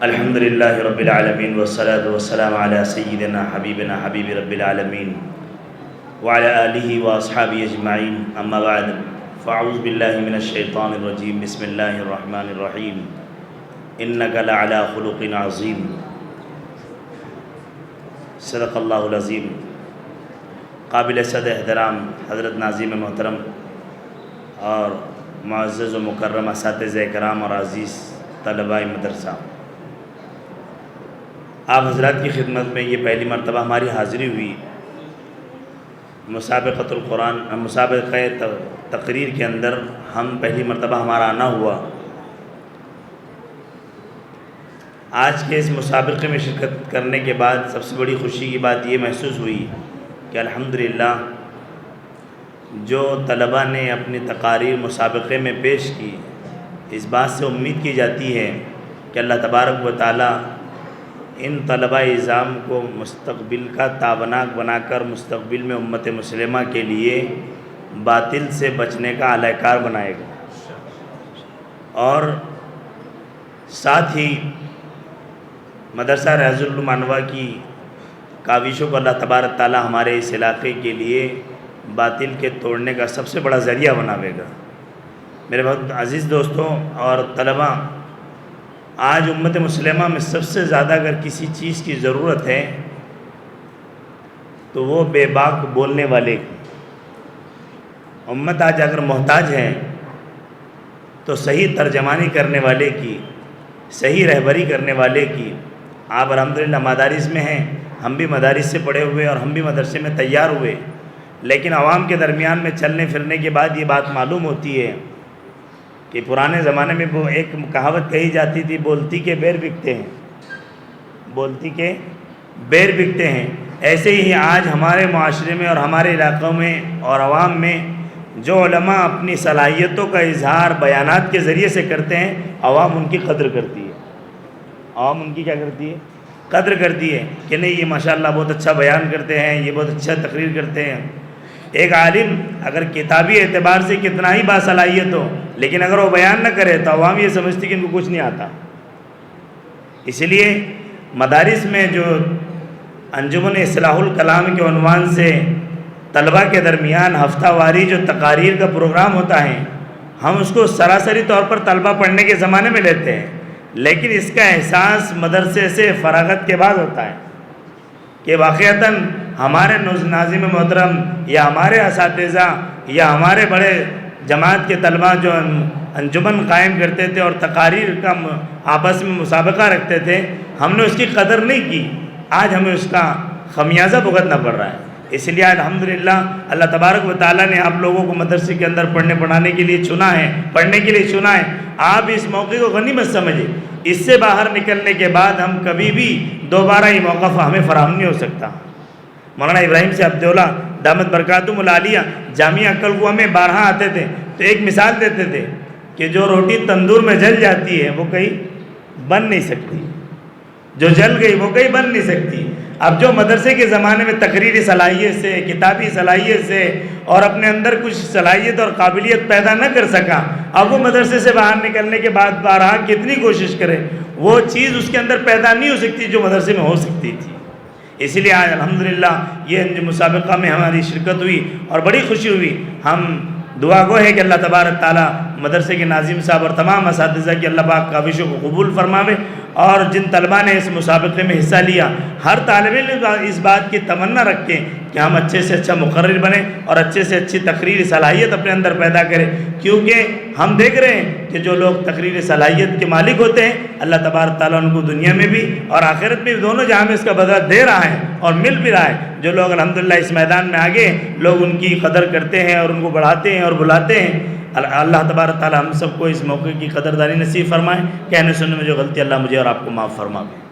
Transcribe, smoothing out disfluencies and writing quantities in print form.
الحمد للہ رب العالمین والصلاة والسلام علی سیدنا حبیبنا حبیب رب العالمین وعلی آلہ واصحابہ اجمعین، اما بعد فاعوذ باللہ من الشیطان الرجیم، بسم اللہ الرحمن الرحیم، انک لعلی خلق عظیم، صدق اللہ العظیم۔ قابل صد احترام حضرت ناظم محترم اور معزز و مکرم اساتذہ کرام اور عزیز طلباء مدرسہ، آپ حضرات کی خدمت میں یہ پہلی مرتبہ ہماری حاضری ہوئی مسابقۃ القرآن، مسابقہ تقریر کے اندر ہم پہلی مرتبہ ہمارا آنا ہوا۔ آج کے اس مسابقے میں شرکت کرنے کے بعد سب سے بڑی خوشی کی بات یہ محسوس ہوئی کہ الحمدللہ جو طلباء نے اپنی تقاریر مسابقے میں پیش کی، اس بات سے امید کی جاتی ہے کہ اللہ تبارک و تعالی ان طلباء اعظام کو مستقبل کا تابناک بنا کر مستقبل میں امت مسلمہ کے لیے باطل سے بچنے کا اعلی کار بنائے گا، اور ساتھ ہی مدرسہ ریاض العلوم انواع کی کاوشوں کو اللہ تبارک تعالی ہمارے اس علاقے کے لیے باطل کے توڑنے کا سب سے بڑا ذریعہ بناوے گا۔ میرے بہت عزیز دوستوں اور طلباء، آج امت مسلمہ میں سب سے زیادہ اگر کسی چیز کی ضرورت ہے تو وہ بے باک بولنے والے کی۔ امت آج اگر محتاج ہے تو صحیح ترجمانی کرنے والے کی، صحیح رہبری کرنے والے کی۔ آپ الحمدللہ مدارس میں ہیں، ہم بھی مدارس سے پڑھے ہوئے اور ہم بھی مدرسے میں تیار ہوئے، لیکن عوام کے درمیان میں چلنے پھرنے کے بعد یہ بات معلوم ہوتی ہے کہ پرانے زمانے میں وہ ایک کہاوت کہی جاتی تھی، بولتی کے بیر بکتے ہیں، بولتی کے بیر بکتے ہیں۔ ایسے ہی آج ہمارے معاشرے میں اور ہمارے علاقوں میں اور عوام میں جو علماء اپنی صلاحیتوں کا اظہار بیانات کے ذریعے سے کرتے ہیں، عوام ان کی قدر کرتی ہے۔ عوام ان کی کیا کرتی ہے؟ قدر کرتی ہے کہ نہیں، یہ ماشاءاللہ بہت اچھا بیان کرتے ہیں، یہ بہت اچھا تقریر کرتے ہیں۔ ایک عالم اگر کتابی اعتبار سے کتنا ہی باصلاحیت ہو، لیکن اگر وہ بیان نہ کرے تو عوام یہ سمجھتی کہ ان کو کچھ نہیں آتا۔ اس لیے مدارس میں جو انجمن اصلاح الکلام کے عنوان سے طلباء کے درمیان ہفتہ واری جو تقاریر کا پروگرام ہوتا ہے، ہم اس کو سراسری طور پر طلباء پڑھنے کے زمانے میں لیتے ہیں، لیکن اس کا احساس مدرسے سے فراغت کے بعد ہوتا ہے کہ واقعتاً ہمارے ناظم محترم یا ہمارے اساتذہ یا ہمارے بڑے جماعت کے طلباء جو انجمن قائم کرتے تھے اور تقاریر کا آپس میں مسابقہ رکھتے تھے، ہم نے اس کی قدر نہیں کی۔ آج ہمیں اس کا خمیازہ بھگتنا پڑ رہا ہے۔ اس لیے الحمدللہ اللہ تبارک و تعالیٰ نے آپ لوگوں کو مدرسے کے اندر پڑھنے پڑھانے کے لیے چنا ہے، پڑھنے کے لیے چنا ہے۔ آپ اس موقع کو غنیمت سمجھیں۔ اس سے باہر نکلنے کے بعد ہم کبھی بھی دوبارہ یہ موقع ہمیں فراہم نہیں ہو سکتا۔ مولانا ابراہیم سے عبداللہ دامت برکاتہم العالیہ جامعہ عقل میں بارہا آتے تھے تو ایک مثال دیتے تھے کہ جو روٹی تندور میں جل جاتی ہے وہ کہیں بن نہیں سکتی، جو جل گئی وہ کہیں بن نہیں سکتی۔ اب جو مدرسے کے زمانے میں تقریری صلاحیت سے، کتابی صلاحیت سے اور اپنے اندر کچھ صلاحیت اور قابلیت پیدا نہ کر سکا، اب وہ مدرسے سے باہر نکلنے کے بعد بارہا کتنی کوشش کرے، وہ چیز اس کے اندر پیدا نہیں ہو سکتی جو مدرسے میں ہو سکتی تھی۔ اس لیے آج الحمدللہ یہ مسابقہ میں ہماری شرکت ہوئی اور بڑی خوشی ہوئی۔ ہم دعا گو ہے کہ اللہ تبارک تعالیٰ مدرسے کے ناظم صاحب اور تمام اساتذہ کی اللہ پاک کاوشوں کو قبول فرماوے، اور جن طلباء نے اس مسابقے میں حصہ لیا، ہر طالب علم اس بات کی تمنا رکھیں کہ ہم اچھے سے اچھا مقرر بنیں اور اچھے سے اچھی تقریری صلاحیت اپنے اندر پیدا کریں، کیونکہ ہم دیکھ رہے ہیں کہ جو لوگ تقریری صلاحیت کے مالک ہوتے ہیں، اللہ تبارک تعالیٰ ان کو دنیا میں بھی اور آخرت میں بھی دونوں جہاں میں اس کا بدلہ دے رہا ہے اور مل بھی رہا ہے۔ جو لوگ الحمدللہ اس میدان میں آگے ہیں، لوگ ان کی قدر کرتے ہیں اور ان کو بڑھاتے ہیں اور بلاتے ہیں۔ اللہ تبارک تعالیٰ ہم سب کو اس موقع کی قدردانی نصیب فرمائے۔ کہنے سننے میں جو غلطی اللہ مجھے اور آپ کو معاف فرمائے۔